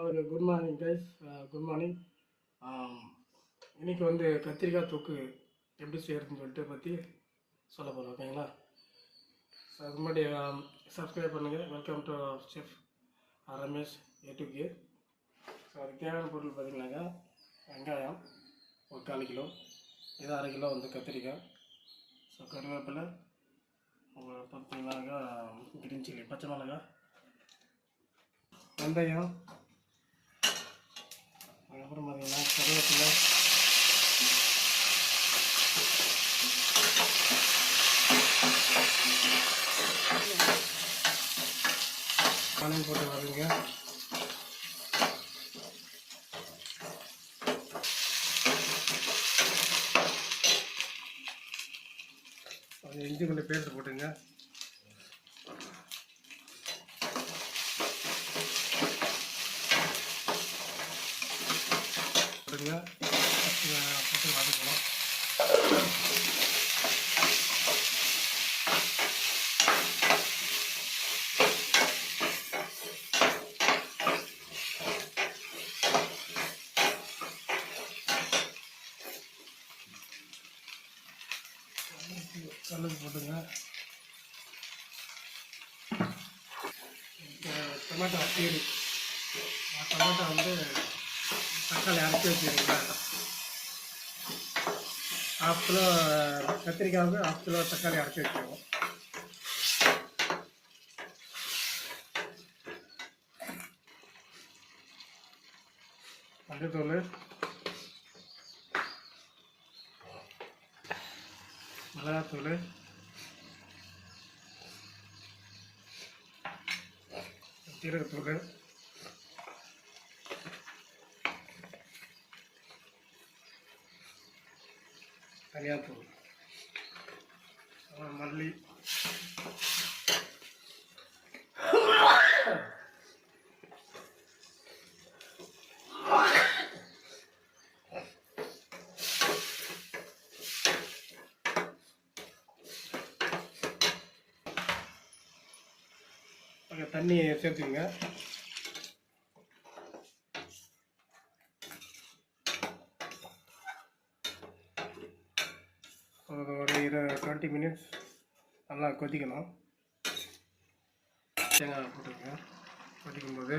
Good morning guys, good morning. இன்றைக்கி வந்து கத்திரிக்காய் தொக்கு எப்படி செய்கிறதுன்னு சொல்லிட்டு பற்றி சொல்ல போகிறோம், ஓகேங்களா? ஸோ அதுக்கு முன்னாடி சப்ஸ்கிரைப் பண்ணுங்கள். வெல்கம் டு செஃப் ரமேஷ் ஏ2கே. ஸோ அதுக்கு தேவையான பொருள் பார்த்திங்கனாக்கா வெங்காயம் ஒரு 1/4 கிலோ, இது 1/2 கிலோ வந்து கத்திரிக்காய், ஸோ கருவேப்பிலை ஒரு 10 மிளகாய், கிரீன் சில்லி பச்சை மிளகாய், வெந்தயம், அதுக்கப்புறம் பார்த்தீங்கன்னா கருவேப்பிலை, பழம் போட்டு வருங்க. கொஞ்சம் இஞ்சி கொஞ்சம் பேஸ்ட் போட்டுங்க. போட்டு வதக்கணும். கல்லுக்கு போட்டுங்க. டொமேட்டோ கீரி, டொமேட்டோ வந்து தக்காளி அரைச்சி வச்சுருங்க. 1/2 கிலோ கத்திரிக்காவுக்கு 1/2 கிலோ தக்காளி அரைச்சி வச்சுருவோம். மஞ்சத்தூள், மிளகாத்தூள், சீரகத்தூள், தனியாத்தூள், மல்லி, தண்ணி சேர்த்துக்குங்க. ஒரு 20 மினிட்ஸ் நல்லா கொதிக்கணும். தேங்காய் போட்டுக்கோங்க. கொதிக்கும்போது